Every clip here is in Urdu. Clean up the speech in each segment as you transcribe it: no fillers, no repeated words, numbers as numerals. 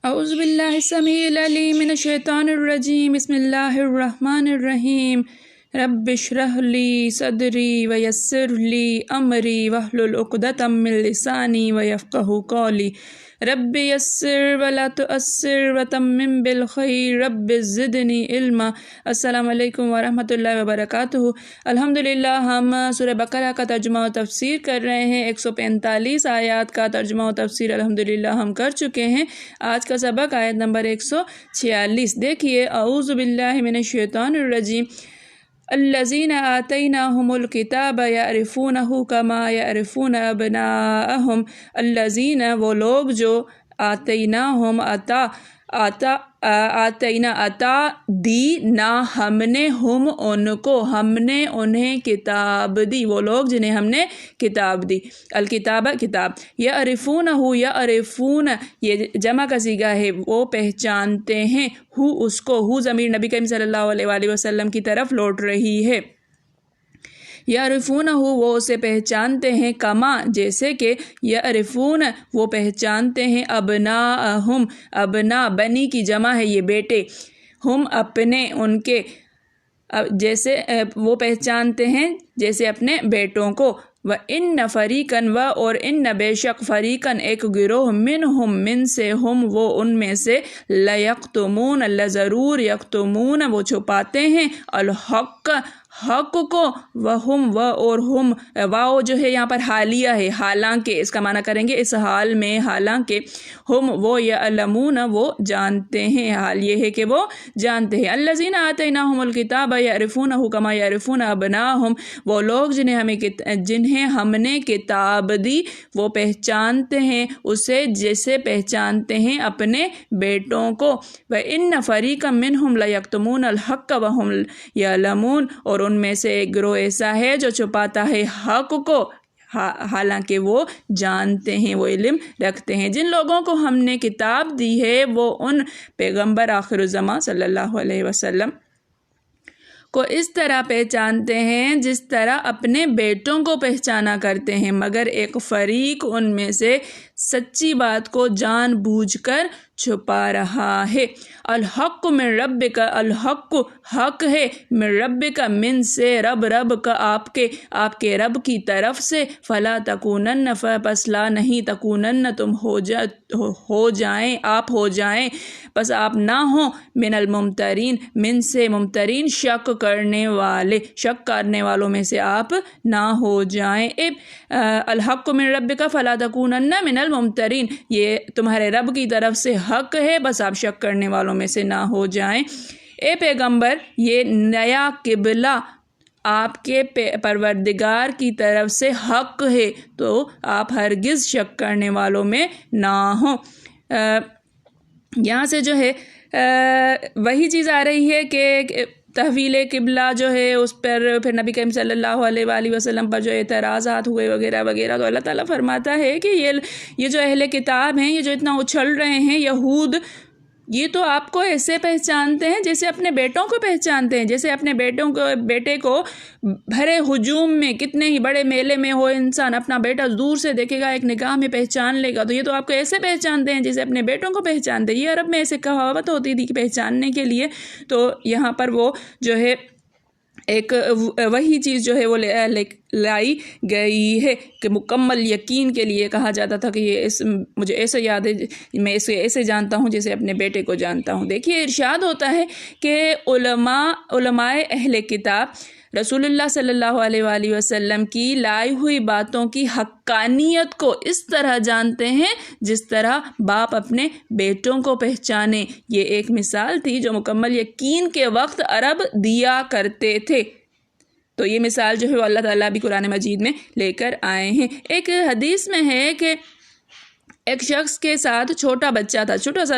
اعوذ باللہ السمیع العلیم من الشیطان الرجیم بسم اللہ الرحمن الرحیم رب اشرح لی صدری ویسر لی امری واحلل عقدۃ من لسانی ویفقہوا قولی رب یسر ولا تعسر وتمم بالخیر رب زدنی علما۔ السلام علیکم ورحمۃ اللہ وبرکاتہ۔ الحمدللہ ہم سورہ بقرہ کا ترجمہ و تفسیر کر رہے ہیں۔ 145 آیات کا ترجمہ و تفسیر الحمدللہ ہم کر چکے ہیں۔ آج کا سبق آیت نمبر 146۔ دیکھیے، اعوذ باللہ من الشیطان الرجیم۔ الذین آتیناہم الکتاب یعرفونہ کما یعرفون ابناءہم۔ الذین وہ لوگ جو آتیناہم عطا دی نہ ہم نے ہم ان کو، ہم نے انہیں کتاب دی، وہ لوگ جنہیں ہم نے کتاب دی۔ الکتاب کتاب، یعرفونہ یعرفون یہ جمع کا صیغہ ہے، وہ پہچانتے ہیں، ہو اس کو، ہو ضمیر نبی کریم صلی اللہ علیہ وآلہ وسلم کی طرف لوٹ رہی ہے۔ یعرفونہ وہ اسے پہچانتے ہیں، کما جیسے کہ، یعرفون وہ پہچانتے ہیں، ابناءہم ابنا بنی کی جمع ہے، یہ بیٹے، ہم اپنے ان کے، جیسے وہ پہچانتے ہیں جیسے اپنے بیٹوں کو۔ وَإِنَّ فَرِيقًا اور ان بے شک فریقاً ایک گروہ، منہم من سے، ہم وہ ان میں سے، لَيَكْتُمُونَ لَضرور یکتمون وہ چھپاتے ہیں، الحق حق کو، وہم و اور ہم، واؤ جو ہے یہاں پر حالیہ ہے، حالانکہ اس کا معنی کریں گے اس حال میں، حالانکہ، ہم وہ یعلمون وہ جانتے ہیں، حال یہ ہے کہ وہ جانتے ہیں۔ الذین آتیناہم الکتاب یعرفونہ کما یعرفون ابناءہم وہ لوگ جنہیں ہم نے کتاب دی، وہ پہچانتے ہیں اسے جیسے پہچانتے ہیں اپنے بیٹوں کو۔ وَإِنَّ فَرِيقًا مِّنْهُمْ لَيَكْتُمُونَ الْحَقَّ وَهُمْ يَعْلَمُونَ اور ان میں سے ایک گروہ ایسا ہے جو چھپاتا ہے حق کو حالانکہ وہ جانتے ہیں، وہ علم رکھتے ہیں۔ جن لوگوں کو ہم نے کتاب دی ہے وہ ان پیغمبر آخر الزماں صلی اللہ علیہ وسلم کو اس طرح پہچانتے ہیں جس طرح اپنے بیٹوں کو پہچانا کرتے ہیں، مگر ایک فریق ان میں سے سچی بات کو جان بوجھ کر چھپا رہا ہے۔ الحق من ربک الحق حق ہے، من ربک من سے رب کا آپ کے رب کی طرف سے، فلا تکونن پس لا نہیں تکونن تم ہو جائیں آپ ہو جائیں پس آپ نہ ہوں، من الممترین من سے ممترین شک کرنے والوں میں سے آپ نہ ہو جائیں۔ الحق من ربک فلا تکونن من الممترین یہ تمہارے رب کی طرف سے حق ہے، بس آپ شک کرنے والوں میں سے نہ ہو جائیں۔ اے پیغمبر یہ نیا قبلہ آپ کے پروردگار کی طرف سے حق ہے، تو آپ ہرگز شک کرنے والوں میں نہ ہوں۔ یہاں سے جو ہے وہی چیز آ رہی ہے کہ تحویل قبلہ جو ہے اس پر پھر نبی کریم صلی اللہ علیہ وآلہ وسلم پر جو اعتراضات ہوئے وغیرہ وغیرہ، تو اللہ تعالیٰ فرماتا ہے کہ یہ جو اہل کتاب ہیں، یہ جو اتنا اچھل رہے ہیں یہود، یہ تو آپ کو ایسے پہچانتے ہیں جیسے اپنے بیٹوں کو پہچانتے ہیں، جیسے اپنے بیٹے کو بھرے ہجوم میں، کتنے ہی بڑے میلے میں ہو انسان، اپنا بیٹا دور سے دیکھے گا، ایک نگاہ میں پہچان لے گا، تو یہ تو آپ کو ایسے پہچانتے ہیں جیسے اپنے بیٹوں کو پہچانتے ہیں۔ یہ عرب میں ایسے کہاوت ہوتی تھی کہ پہچاننے کے لیے، تو یہاں پر وہ جو ہے ایک وہی چیز جو ہے وہ لائی گئی ہے کہ مکمل یقین کے لیے کہا جاتا تھا کہ مجھے ایسے یاد ہے، میں اسے ایسے جانتا ہوں جیسے اپنے بیٹے کو جانتا ہوں۔ دیکھیے ارشاد ہوتا ہے کہ علماء اہل کتاب رسول اللہ صلی اللہ علیہ وآلہ وسلم کی لائی ہوئی باتوں کی حقانیت کو اس طرح جانتے ہیں جس طرح باپ اپنے بیٹوں کو پہچانے۔ یہ ایک مثال تھی جو مکمل یقین کے وقت عرب دیا کرتے تھے، تو یہ مثال جو ہے وہ اللہ تعالیٰ بھی قرآن مجید میں لے کر آئے ہیں۔ ایک حدیث میں ہے کہ ایک شخص کے ساتھ چھوٹا بچہ تھا، چھوٹا سا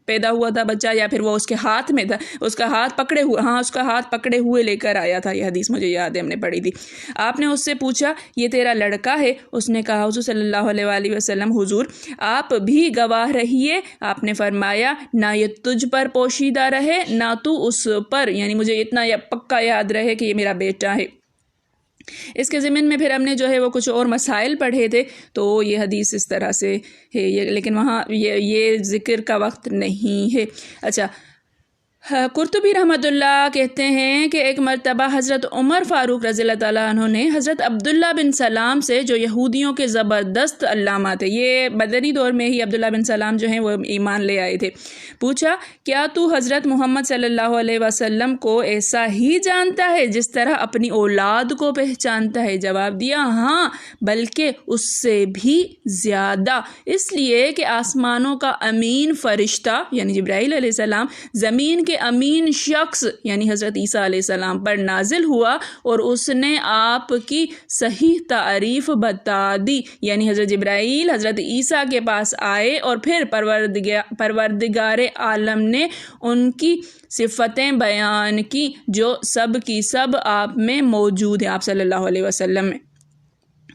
پیدا ہوا تھا بچہ، یا پھر وہ اس کے ہاتھ میں تھا، اس کا ہاتھ پکڑے ہوئے لے کر آیا تھا۔ یہ حدیث مجھے یاد ہے، ہم نے پڑھی تھی۔ آپ نے اس سے پوچھا یہ تیرا لڑکا ہے؟ اس نے کہا حضور صلی اللہ علیہ وآلہ وسلم حضور آپ بھی گواہ رہیے۔ آپ نے فرمایا نہ یہ تجھ پر پوشیدہ رہے نہ تو اس پر، یعنی مجھے اتنا پکا یاد رہے کہ یہ میرا بیٹا ہے۔ اس کے ضمن میں پھر ہم نے جو ہے وہ کچھ اور مسائل پڑھے تھے، تو یہ حدیث اس طرح سے ہے لیکن وہاں یہ ذکر کا وقت نہیں ہے۔ اچھا، قرطبی رحمۃ اللہ کہتے ہیں کہ ایک مرتبہ حضرت عمر فاروق رضی اللہ تعالیٰ عنہ نے حضرت عبداللہ بن سلام سے، جو یہودیوں کے زبردست علامہ تھے، یہ مدنی دور میں ہی عبداللہ بن سلام جو ہیں وہ ایمان لے آئے تھے، پوچھا کیا تو حضرت محمد صلی اللہ علیہ وسلم کو ایسا ہی جانتا ہے جس طرح اپنی اولاد کو پہچانتا ہے؟ جواب دیا ہاں، بلکہ اس سے بھی زیادہ، اس لیے کہ آسمانوں کا امین فرشتہ یعنی جبرائیل علیہ السلام زمین کے امین شخص یعنی حضرت عیسیٰ علیہ السلام پر نازل ہوا اور اس نے آپ کی صحیح تعریف بتا دی، یعنی حضرت جبرائیل حضرت عیسیٰ کے پاس آئے اور پھر پروردگار عالم نے ان کی صفتیں بیان کی جو سب کی سب آپ میں موجود ہیں، آپ صلی اللہ علیہ وسلم میں۔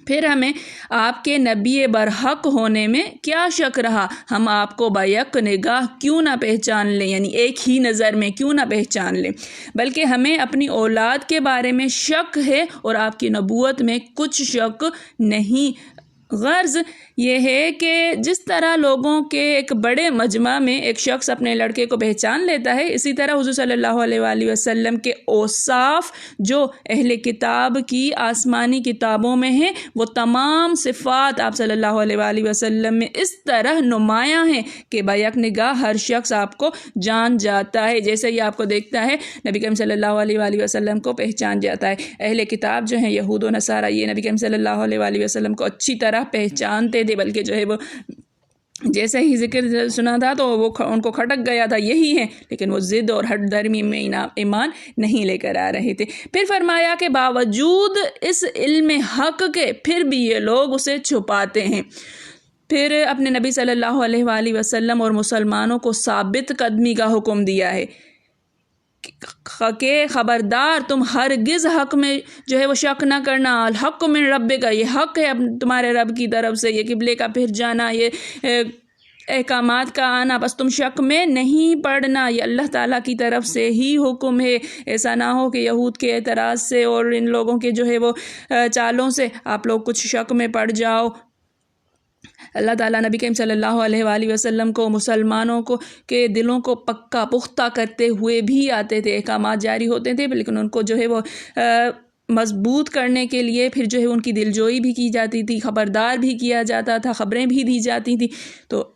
پھر ہمیں آپ کے نبی برحق ہونے میں کیا شک رہا؟ ہم آپ کو بیک نگاہ کیوں نہ پہچان لیں، یعنی ایک ہی نظر میں کیوں نہ پہچان لیں، بلکہ ہمیں اپنی اولاد کے بارے میں شک ہے اور آپ کی نبوت میں کچھ شک نہیں۔ غرض یہ ہے کہ جس طرح لوگوں کے ایک بڑے مجمع میں ایک شخص اپنے لڑکے کو پہچان لیتا ہے، اسی طرح حضور صلی اللہ علیہ وآلہ وسلم کے اوصاف جو اہل کتاب کی آسمانی کتابوں میں ہیں، وہ تمام صفات آپ صلی اللہ علیہ وآلہ وسلم میں اس طرح نمایاں ہیں کہ بیک نگاہ ہر شخص آپ کو جان جاتا ہے، جیسے ہی آپ کو دیکھتا ہے نبی کریم صلی اللہ علیہ وآلہ وسلم کو پہچان جاتا ہے۔ اہل کتاب جو ہیں یہود و نصارہ، یہ نبی کریم صلی اللہ علیہ وآلہ وسلم کو اچھی طرح پہچانتے تھے، بلکہ جو ہے وہ جیسے ہی ذکر سنا تھا تو وہ ان کو کھٹک گیا تھا یہی ہے، لیکن وہ ضد اور ہٹ درمی میں ایمان نہیں لے کر آ رہے تھے۔ پھر فرمایا کہ باوجود اس علم حق کے پھر بھی یہ لوگ اسے چھپاتے ہیں۔ پھر اپنے نبی صلی اللہ علیہ وآلہ وسلم اور مسلمانوں کو ثابت قدمی کا حکم دیا ہے کہ خبردار تم ہرگز حق میں جو ہے وہ شک نہ کرنا، الحق من ربک، یہ حق ہے تمہارے رب کی طرف سے، یہ قبلے کا پھر جانا، یہ احکامات کا آنا، بس تم شک میں نہیں پڑنا، یہ اللہ تعالیٰ کی طرف سے ہی حکم ہے۔ ایسا نہ ہو کہ یہود کے اعتراض سے اور ان لوگوں کے جو ہے وہ چالوں سے آپ لوگ کچھ شک میں پڑ جاؤ۔ اللہ تعالیٰ نبی کریم صلی اللہ علیہ وآلہ وسلم کو مسلمانوں کو کے دلوں کو پکا پختہ کرتے ہوئے بھی آتے تھے، احکامات جاری ہوتے تھے، لیکن ان کو جو ہے وہ مضبوط کرنے کے لیے پھر جو ہے ان کی دلجوئی بھی کی جاتی تھی، خبردار بھی کیا جاتا تھا، خبریں بھی دی جاتی تھیں۔ تو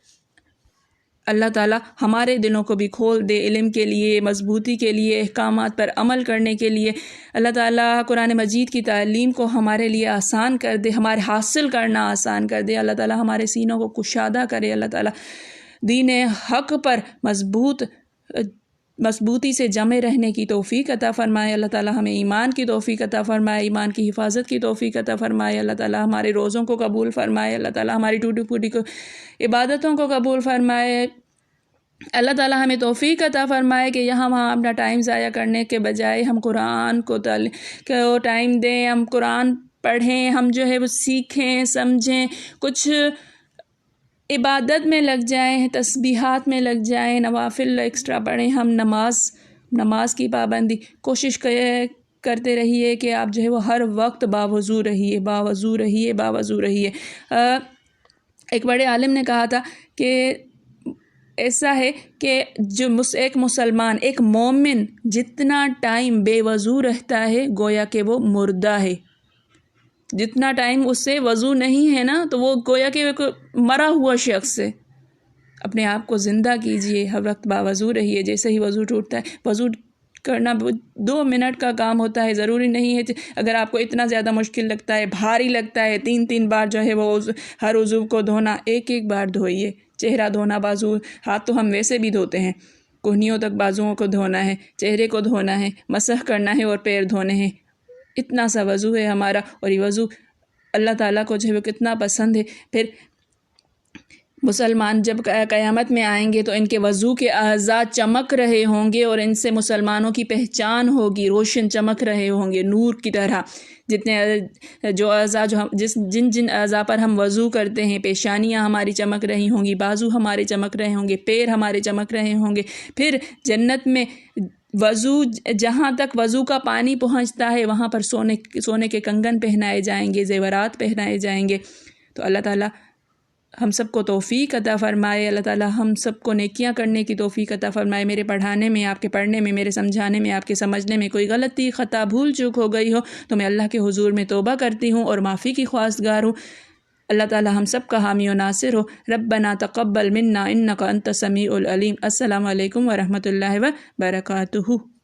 اللہ تعالیٰ ہمارے دلوں کو بھی کھول دے علم کے لیے، مضبوطی کے لیے، احکامات پر عمل کرنے کے لیے۔ اللہ تعالیٰ قرآن مجید کی تعلیم کو ہمارے لیے آسان کر دے، ہمارے حاصل کرنا آسان کر دے۔ اللہ تعالیٰ ہمارے سینوں کو کشادہ کرے۔ اللہ تعالیٰ دین حق پر مضبوطی سے جمے رہنے کی توفیق عطا فرمائے۔ اللہ تعالیٰ ہمیں ایمان کی توفیق عطا فرمائے، ایمان کی حفاظت کی توفیق عطا فرمائے۔ اللہ تعالیٰ ہمارے روزوں کو قبول فرمائے، اللہ تعالیٰ ہماری ٹوٹی پھوٹی عبادتوں کو قبول فرمائے۔ اللہ تعالیٰ ہمیں توفیق عطا فرمائے کہ یہاں وہاں اپنا ٹائم ضائع کرنے کے بجائے ہم قرآن کو ٹائم دیں، ہم قرآن پڑھیں، ہم جو ہے وہ سیکھیں، سمجھیں، کچھ عبادت میں لگ جائیں، تسبیحات میں لگ جائیں، نوافل ایکسٹرا پڑھیں، ہم نماز کی پابندی کوشش کرتے رہیے کہ آپ جو ہے وہ ہر وقت باوضو رہیے۔ ایک بڑے عالم نے کہا تھا کہ ایسا ہے کہ جو ایک مسلمان، ایک مومن جتنا ٹائم بے وضو رہتا ہے گویا کہ وہ مردہ ہے۔ جتنا ٹائم اس سے وضو نہیں ہے نا تو وہ گویا کہ مرا ہوا شخص ہے۔ اپنے آپ کو زندہ کیجئے، ہر وقت باوضو رہیے۔ جیسے ہی وضو ٹوٹتا ہے، وضو کرنا 2 منٹ کا کام ہوتا ہے، ضروری نہیں ہے اگر آپ کو اتنا زیادہ مشکل لگتا ہے، بھاری لگتا ہے 3 بار جو ہے وہ ہر عضو کو دھونا، ایک بار دھوئیے۔ چہرہ دھونا، بازو، ہاتھ تو ہم ویسے بھی دھوتے ہیں، کوہنیوں تک بازوؤں کو دھونا ہے، چہرے کو دھونا ہے، مسح کرنا ہے اور پیر دھونے ہیں۔ اتنا سا وضو ہے ہمارا، اور یہ وضو اللہ تعالیٰ کو جو ہے وہ کتنا پسند ہے۔ پھر مسلمان جب قیامت میں آئیں گے تو ان کے وضو کے اعضاء چمک رہے ہوں گے اور ان سے مسلمانوں کی پہچان ہوگی، روشن چمک رہے ہوں گے نور کی طرح۔ جن اعضاء پر ہم وضو کرتے ہیں، پیشانیاں ہماری چمک رہی ہوں گی، بازو ہمارے چمک رہے ہوں گے، پیر ہمارے چمک رہے ہوں گے۔ پھر جنت میں وضو جہاں تک وضو کا پانی پہنچتا ہے وہاں پر سونے کے کنگن پہنائے جائیں گے، زیورات پہنائے جائیں گے۔ تو اللہ تعالیٰ ہم سب کو توفیق عطا فرمائے، اللہ تعالیٰ ہم سب کو نیکیاں کرنے کی توفیق عطا فرمائے۔ میرے پڑھانے میں، آپ کے پڑھنے میں، میرے سمجھانے میں، آپ کے سمجھنے میں کوئی غلطی، خطا، بھول چوک ہو گئی ہو تو میں اللہ کے حضور میں توبہ کرتی ہوں اور معافی کی خواستگار ہوں۔ اللہ تعالیٰ ہم سب کا حامی و ناصر ہو۔ ربنا تقبل منا انک انت السمیع العلیم۔ السلام علیکم ورحمۃ اللہ وبرکاتہ۔